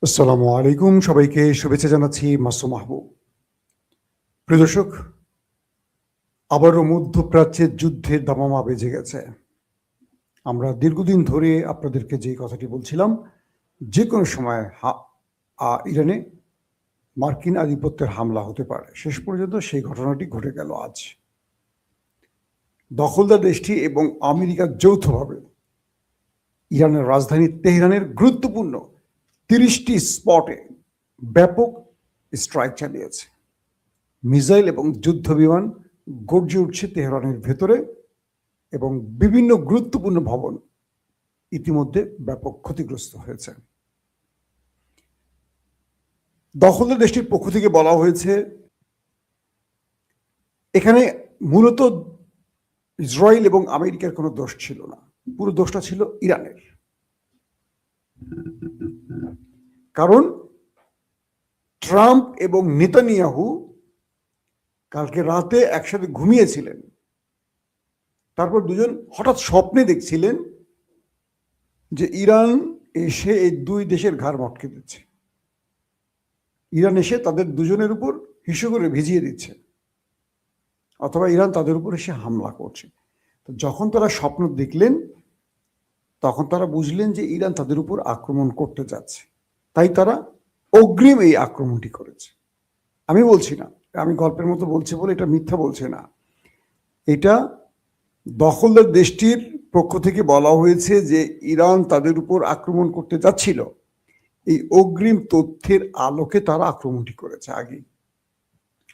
আসসালামু আলাইকুম, সবাইকে শুভেচ্ছা জানাচ্ছি মাসুম মাহবুব। প্রিয় দর্শক, আবারও মধ্যপ্রাচ্যের যুদ্ধের দামামা বেজে গেছে। আমরা দীর্ঘদিন ধরে আপনাদেরকে যে কথাটি বলছিলাম, যে কোনো সময় ইরানে মার্কিন আধিপত্যের হামলা হতে পারে। শেষ পর্যন্ত সেই ঘটনাটি ঘটে গেল আজ। দখলদার দেশটি এবং আমেরিকা যৌথভাবে ইরানের রাজধানী তেহরানের গুরুত্বপূর্ণ 30টি স্পটে ব্যাপক স্ট্রাইক চালিয়েছে। মিসাইল এবং যুদ্ধ বিমান গর্জে উঠছে তেহরানের ভেতরে এবং বিভিন্ন গুরুত্বপূর্ণ ভবন ইতিমধ্যে ব্যাপক ক্ষতিগ্রস্ত হয়েছে। দখলদার দেশটির পক্ষ থেকে বলা হয়েছে এখানে মূলত ইসরায়েল এবং আমেরিকার কোনো দোষ ছিল না, পুরো দোষটা ছিল ইরানের। কারণ ট্রাম্প এবং নেতানিয়াহু কালকে রাতে একসাথে ঘুমিয়েছিলেন, তারপর দুজন হঠাৎ স্বপ্নে দেখছিলেন যে ইরান এসে এই দুই দেশের ঘাড় মটকে দিচ্ছে, ইরান এসে তাদের দুজনের উপর হিসু করে ভিজিয়ে দিচ্ছে, অথবা ইরান তাদের উপর এসে হামলা করছে। তো যখন তারা স্বপ্ন দেখলেন তখন তারা বুঝলেন যে ইরান তাদের উপর আক্রমণ করতে যাচ্ছে, তাই তারা অগ্রিম এই আক্রমণটি করেছে। আমি বলছি না, আমি গল্পের মতো বলছি বলে এটা মিথ্যা বলছে না, এটা দখলদার দেশটির পক্ষ থেকে বলা হয়েছে যে ইরান তাদের উপর আক্রমণ করতে যাচ্ছিল, এই অগ্রিম তথ্যের আলোকে তারা আক্রমণটি করেছে আগে।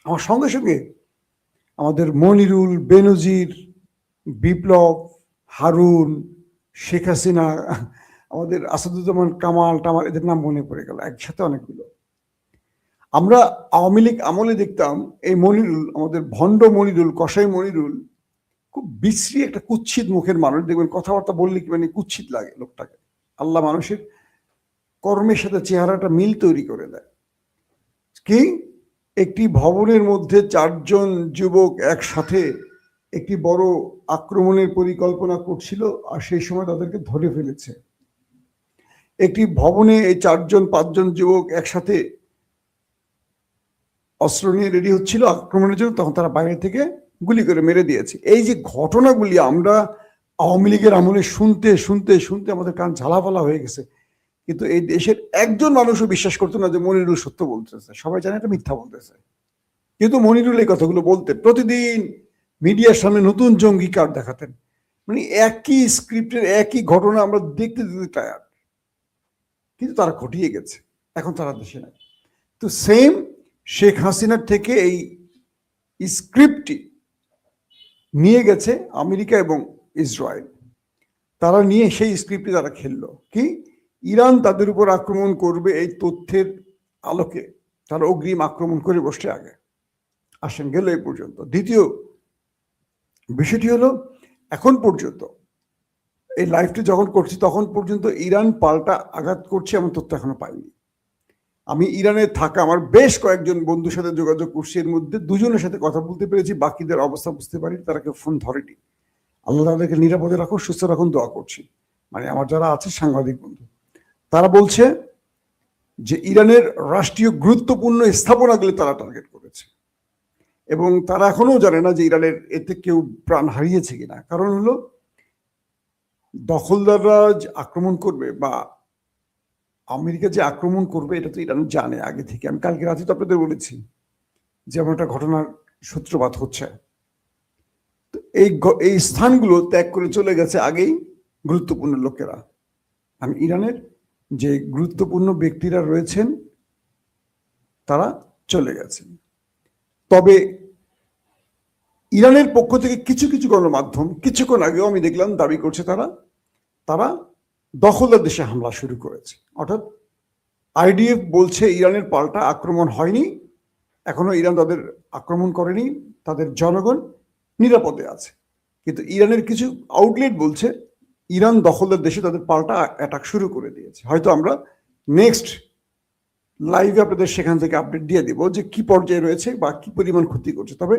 আমার সঙ্গে সঙ্গে আমাদের মনিরুল, বেনজির, বিপ্লব, হারুন, শেখ হাসিনা, আমাদের আসাদুজ্জামান কামাল টামাল, এদের নাম মনে পড়ে গেল একসাথে অনেকগুলো। আমরা আওয়ামী লীগ আমলে দেখতাম এই মনিরুল, আমাদের ভণ্ড মনিরুল, কসাই মনিরুল, খুব বিশ্রী একটা কুৎসিত মুখের মানুষ। দেখবেন কথাবার্তা বললে কি মানে কুৎসিত লাগে লোকটাকে। আল্লাহ মানুষের কর্মের সাথে চেহারাটা মিল তৈরি করে দেয়। কি একটি ভবনের মধ্যে 4 জন যুবক একসাথে একটি বড় আক্রমণের পরিকল্পনা করছিল, আর সেই সময় তাদেরকে ধরে ফেলেছে। একটি ভবনে এই 4 জন 5 জন যুবক একসাথে অস্ত্র নিয়ে রেডি হচ্ছিল আক্রমণের জন্য, তখন তারা বাইরে থেকে গুলি করে মেরে দিয়েছে। এই যে ঘটনাগুলি আমরা আওয়ামী লীগের আমলে শুনতে শুনতে শুনতে আমাদের কান ঝালাপালা হয়ে গেছে, কিন্তু এই দেশের একজন মানুষও বিশ্বাস করতো না যে মনিরুল সত্য বলতেছে। সবাই জানে এটা মিথ্যা বলতেছে, কিন্তু মনিরুল এই কথাগুলো বলতেন, প্রতিদিন মিডিয়ার সামনে নতুন জঙ্গি কার্ড দেখাতেন। মানে একই স্ক্রিপ্টের একই ঘটনা আমরা দেখতে দেখতে টায়ার্ড, কিন্তু তারা ঘটিয়ে গেছে, এখন তারা দেশে নাই। তো সেম শেখ হাসিনার থেকে এই স্ক্রিপ্টটি নিয়ে গেছে আমেরিকা এবং ইসরায়েল। তারা নিয়ে সেই স্ক্রিপ্টে তারা খেললো কি, ইরান তাদের উপর আক্রমণ করবে এই তথ্যের আলোকে তারা অগ্রিম আক্রমণ করে বসছে আগে। আসেন, গেল এই পর্যন্ত। দ্বিতীয় বিষয়টি হলো, এখন পর্যন্ত এই লাইভটি যখন করছি তখন পর্যন্ত ইরান পাল্টা আঘাত করছে এমন তথ্য এখনো পাইনি। আমি ইরানে থাকা আমার বেশ কয়েকজন বন্ধুর সাথে যোগাযোগ করছি, এর মধ্যে 2 জনের সাথে কথা বলতে পেরেছি, বাকিদের অবস্থা বুঝতে পারি, তারা কেউ ফোন ধরেনি। আল্লাহ তাদেরকে নিরাপদে রাখুন, সুস্থ রাখুন, দোয়া করছি। মানে আমার যারা আছে সাংবাদিক বন্ধু, তারা বলছে যে ইরানের রাষ্ট্রীয় গুরুত্বপূর্ণ স্থাপনাগুলি তারা টার্গেট করেছে, এবং তারা এখনো জানে না যে ইরানের এতে কেউ প্রাণ হারিয়েছে কিনা। কারণ হলো দখলদাররা যে আক্রমণ করবে বা আমেরিকা যে আক্রমণ করবে এটা তো ইরান জানে আগে থেকে। আমি কালকে রাতে তো আপনাদের বলেছি যেমন একটা ঘটনার সূত্রপাত হচ্ছে। তো এই স্থানগুলো ত্যাগ করে চলে গেছে আগেই গুরুত্বপূর্ণ লোকেরা। আমি ইরানের যে গুরুত্বপূর্ণ ব্যক্তিরা রয়েছেন তারা চলে গেছেন। তবে ইরানের পক্ষ থেকে কিছু কিছু গণমাধ্যম কিছুক্ষণ আগেও আমি দেখলাম দাবি করছে তারা দখলদার দেশে হামলা শুরু করেছে। অর্থাৎ আইডিএফ বলছে ইরানের পাল্টা আক্রমণ হয়নি, এখনো ইরান তাদের আক্রমণ করেনি, তাদের জনগণ নিরাপদে আছে। কিন্তু ইরানের কিছু আউটলেট বলছে ইরান দখলদার দেশে তাদের পাল্টা অ্যাটাক শুরু করে দিয়েছে। হয়তো আমরা নেক্সট লাইভে আপনাদের সেখান থেকে আপডেট দিয়ে দিব যে কি পর্যায়ে রয়েছে বা কি পরিমাণ ক্ষতি করছে। তবে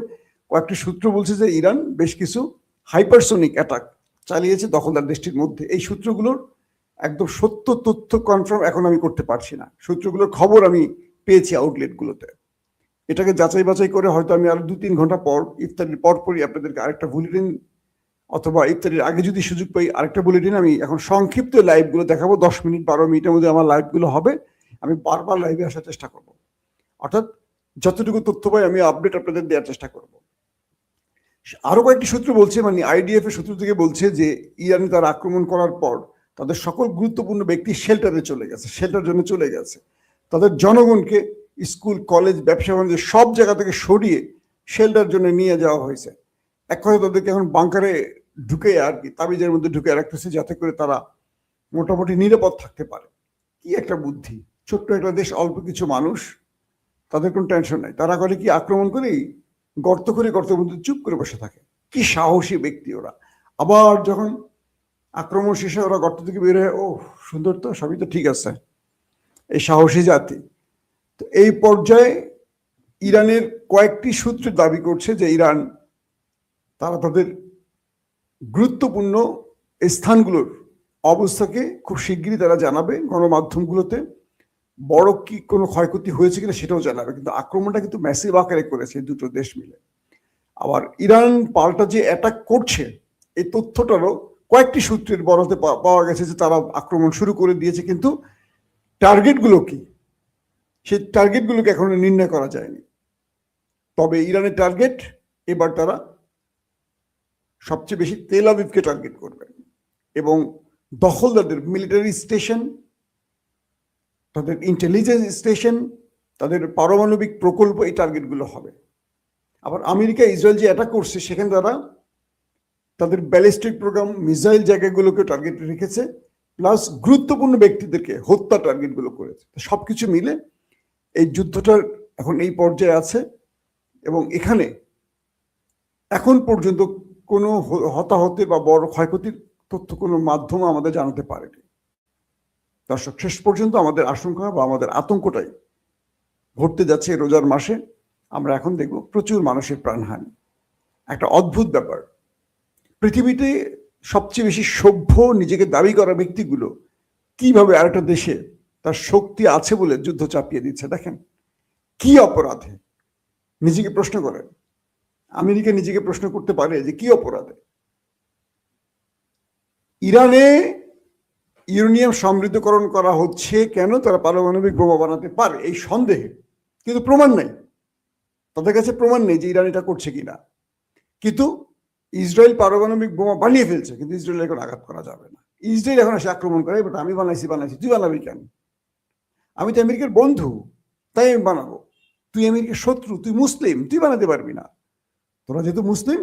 কয়েকটি সূত্র বলছে যে ইরান বেশ কিছু হাইপারসোনিক অ্যাটাক চালিয়েছে দখলদার দেশটির মধ্যে। এই সূত্রগুলোর একদম সত্য তথ্য কনফার্ম এখন আমি করতে পারছি না, সূত্রগুলোর খবর আমি পেয়েছি আউটলেটগুলোতে। এটাকে যাচাই বাছাই করে হয়তো আমি আরো 2-3 ঘন্টা পর ইফতারির পরপরই আপনাদেরকে আরেকটা বুলেটিন, অথবা ইফতারির আগে যদি সুযোগ পাই আরেকটা বুলেটিন, আমি এখন সংক্ষিপ্ত লাইভগুলো দেখাবো। 10 মিনিট 12 মিনিটের মধ্যে আমার লাইভগুলো হবে। আমি বারবার লাইভে আসার চেষ্টা করব, অর্থাৎ যতটুকু তথ্য পাই আমি আপডেট আপনাদের দেওয়ার চেষ্টা করব। আরো কয়েকটি সূত্র বলছে, মানে আইডিএফ এর সূত্র থেকে বলছে যে ইরানে তারা আক্রমণ করার পর তাদের সকল গুরুত্বপূর্ণ ব্যক্তি শেল্টারে চলে গেছে, শেল্টার জন্য চলে গেছে। তাদের জনগণকে স্কুল, কলেজ, ব্যবসা বাণিজ্য সব জায়গা থেকে সরিয়ে শেল্টার জন্য নিয়ে যাওয়া হয়েছে। এক কথা তাদেরকে এখন বাংকারে ঢুকে আর কি তাবিজের মধ্যে ঢুকে রাখতেছে, যাতে করে তারা মোটামুটি নিরাপদ থাকতে পারে। কি একটা বুদ্ধি! ছোট্ট একটা দেশ, অল্প কিছু মানুষ, তাদের কোনো টেনশন নাই। তারা করে কি, আক্রমণ করেই গর্ত করে গর্তের মধ্যে চুপ করে বসে থাকে। কি সাহসী ব্যক্তি ওরা! আবার যখন আক্রমণ শেষে ওরা গর্ত থেকে বের হয়ে, ও সুন্দর, তো সবই তো ঠিক আছে। এই সাহসী জাতি। তো এই পর্যায়ে ইরানের কয়েকটি সূত্র দাবি করছে যে ইরান তারা তাদের গুরুত্বপূর্ণ স্থানগুলোর অবস্থাকে খুব শিগগিরই তারা জানাবে গণমাধ্যমগুলোতে। বড় কি কোনো ক্ষয়ক্ষতি হয়েছে কিনা সেটাও জানাবে, কিন্তু আক্রমণটা কিন্তু ম্যাসিভ আকারে করেছে দুটো দেশ মিলে। আবার ইরান পাল্টা যে অ্যাটাক করছে, এই তথ্যটারও কয়েকটি সূত্রের বরাতে পাওয়া গেছে যে তারা আক্রমণ শুরু করে দিয়েছে, কিন্তু টার্গেটগুলো কি সেই টার্গেটগুলোকে এখনো নির্ণয় করা যায়নি। তবে ইরানের টার্গেট এবার তারা সবচেয়ে বেশি তেল আবিবকে টার্গেট করবে, এবং দখলদারদের মিলিটারি স্টেশন, তাদের ইন্টেলিজেন্স স্টেশন, তাদের পারমাণবিক প্রকল্প, এই টার্গেটগুলো হবে। আবার আমেরিকা ইসরায়েল যে অ্যাটাক করছে সেখানে তারা তাদের ব্যালিস্টিক প্রোগ্রাম, মিসাইল জায়গাগুলোকে টার্গেট রেখেছে, প্লাস গুরুত্বপূর্ণ ব্যক্তিদেরকে হত্যা টার্গেটগুলো করেছে। সবকিছু মিলে এই যুদ্ধটার এখন এই পর্যায়ে আছে, এবং এখানে এখন পর্যন্ত কোনো হতাহতের বা বড় ক্ষয়ক্ষতির তথ্য কোনো মাধ্যম আমাদের জানাতে পারেনি। দর্শক, শেষ পর্যন্ত আমাদের আশঙ্কা বা আমাদের আতঙ্কটাই ঘটতে যাচ্ছে রোজার মাসে। আমরা এখন দেখব প্রচুর মানুষের প্রাণহানি। একটা অদ্ভুত ব্যাপার, পৃথিবীতে সবচেয়ে বেশি সভ্য নিজেকে দাবি করা ব্যক্তিগুলো কিভাবে আরেকটা দেশে তার শক্তি আছে বলে যুদ্ধ চাপিয়ে দিচ্ছে। দেখেন কি অপরাধে, নিজেকে প্রশ্ন করেন। আমেরিকা নিজেকে প্রশ্ন করতে পারে যে কি অপরাধে ইরানে ইউরেনিয়াম সমৃদ্ধকরণ করা হচ্ছে, কেন তারা পারমাণবিক বোমা বানাতে পারে এই সন্দেহে, কিন্তু প্রমাণ নেই, তাদের কাছে প্রমাণ নেই যে ইরান এটা করছে কিনা। কিন্তু ইসরায়েল পারমাণবিক বোমা বানিয়ে ফেলছে, কিন্তু ইসরায়েল এখন আঘাত করা যাবে না। ইসরায়েল এখন আসে আক্রমণ করে, বাট আমি বানাইছি, তুই বানাবি কেন? আমি তো আমেরিকার বন্ধু, তাই আমি বানাবো। তুই আমেরিকার শত্রু, তুই মুসলিম, তুই বানাতে পারবি না। তোরা যেহেতু মুসলিম,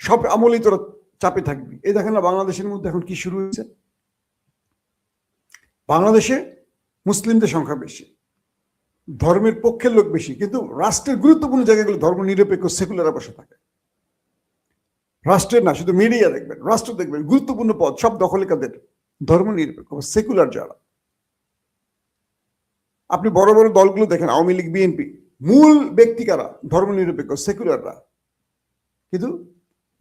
সব আমলেই তোরা চাপে থাকবি। এই দেখেন না বাংলাদেশের মধ্যে এখন কি শুরু হয়েছে। বাংলাদেশে মুসলিমদের সংখ্যা বেশি, ধর্মের পক্ষের লোক বেশি, কিন্তু রাষ্ট্রের গুরুত্বপূর্ণ জায়গাগুলো ধর্ম নিরপেক্ষ সেকুলাররা বসে থাকে। রাষ্ট্রের না, শুধু মিডিয়া দেখবেন, রাষ্ট্র দেখবেন, গুরুত্বপূর্ণ পদ সব দখলে কাদের? ধর্ম নিরপেক্ষ সেকুলার যারা। আপনি বড় বড় দলগুলো দেখেন, আওয়ামী লীগ, বিএনপি, মূল ব্যক্তি কারা? ধর্ম নিরপেক্ষ সেকুলাররা। কিন্তু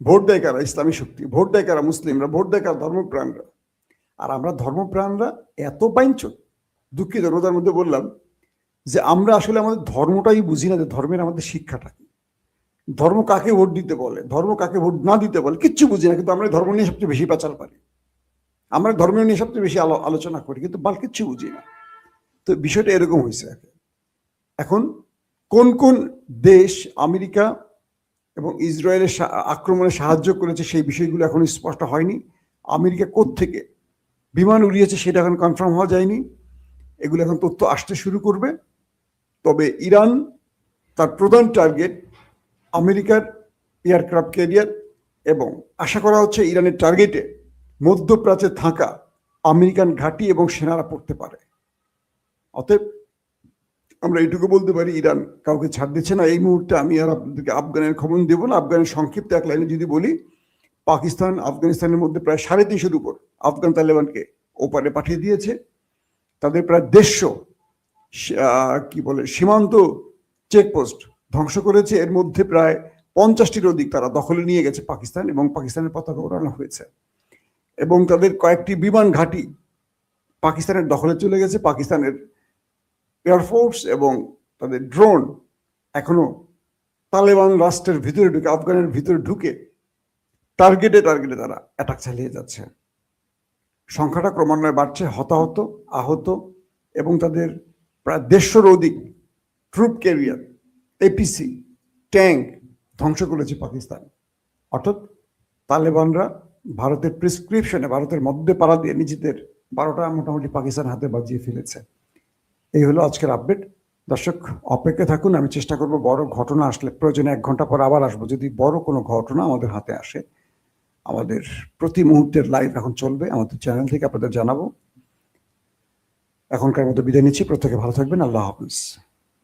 ভোট দেয় কারা? ইসলামী শক্তি। ভোট দেয় কারা? মুসলিমরা। ভোট দেয় কারা? ধর্মপ্রাণরা। আর আমরা ধর্মপ্রাণরা এত বাইঞ্চক, দুঃখিত রোজার মধ্যে বললাম যে আমরা আসলে আমাদের ধর্মটাই বুঝি না, যে ধর্মের আমাদের শিক্ষাটা কি, ধর্ম কাকে ভোট দিতে বলে, ধর্ম কাকে ভোট না দিতে বলে, কিচ্ছু বুঝি না। কিন্তু আমরা ধর্ম নিয়ে সবচেয়ে বেশি পাচার পারি, আমরা ধর্ম নিয়ে সবচেয়ে বেশি আলোচনা করি, কিন্তু বাল কিচ্ছু বুঝি না। তো বিষয়টা এরকম হয়েছে। এখন কোন কোন দেশ আমেরিকা এবং ইসরায়েলের আক্রমণে সাহায্য করেছে সেই বিষয়গুলো এখন স্পষ্ট হয়নি। আমেরিকা কোত্থেকে বিমান উড়িয়েছে সেটা এখন কনফার্ম হওয়া যায়নি। এগুলো এখন তথ্য আসতে শুরু করবে। তবে ইরান তার প্রধান টার্গেট আমেরিকার এয়ারক্রাফট ক্যারিয়ার, এবং আশা করা হচ্ছে ইরানের টার্গেটে মধ্যপ্রাচ্যে থাকা আমেরিকান ঘাঁটি এবং সেনারা পড়তে পারে। অতএব আমরা এইটুকু বলতে পারি, ইরান কাউকে ছাড় দিচ্ছে না এই মুহূর্তে। আমি আর আপনাদেরকে আফগানের খবর দেবো না। আফগানের সংক্ষিপ্ত এক লাইনে যদি বলি, পাকিস্তান আফগানিস্তানের মধ্যে প্রায় 350-এর উপর আফগান তালেবানকে ওপারে পাঠিয়ে দিয়েছে। তাদের প্রায় 150 কি বলে সীমান্ত চেকপোস্ট ধ্বংস করেছে। এর মধ্যে প্রায় 50টির অধিক তারা দখলে নিয়ে গেছে পাকিস্তান, এবং পাকিস্তানের পতাকা ওড়ানো হয়েছে। এবং তাদের কয়েকটি বিমান ঘাঁটি পাকিস্তানের দখলে চলে গেছে। পাকিস্তানের এয়ারফোর্স এবং তাদের ড্রোন এখনো তালেবান রাষ্ট্রের ভিতরে ঢুকে, আফগানের ভিতরে ঢুকে টার্গেটে তারা অ্যাটাক চালিয়ে যাচ্ছে। সংখ্যাটা ক্রমান্বয়ে বাড়ছে, হতাহত, আহত এবং তাদের প্রায় 150 অধিক ট্রুপ ক্যারিয়ার, এপিসি, ট্যাঙ্ক ধ্বংস করেছে পাকিস্তান। অর্থাৎ তালেবানরা ভারতের প্রেসক্রিপশনে, ভারতের মধ্যে পাড়া দিয়ে নিজেদের 12টা মোটামুটি পাকিস্তান হাতে বাজিয়ে ফেলেছে। এই হলো আজকের আপডেট। দর্শক অপেক্ষা থাকুন, আমি চেষ্টা করব বড় ঘটনা আসলে প্রয়োজনে 1 ঘন্টা পর আবার আসবো। যদি বড় কোনো ঘটনা আমাদের হাতে আসে, আমাদের প্রতি মুহূর্তের লাইভ এখন চলবে আমাদের চ্যানেল থেকে, আপনাদের জানাবো। এখনকার মতো বিদায় নিচ্ছি, প্রত্যেকে ভালো থাকবেন, আল্লাহ হাফিজ।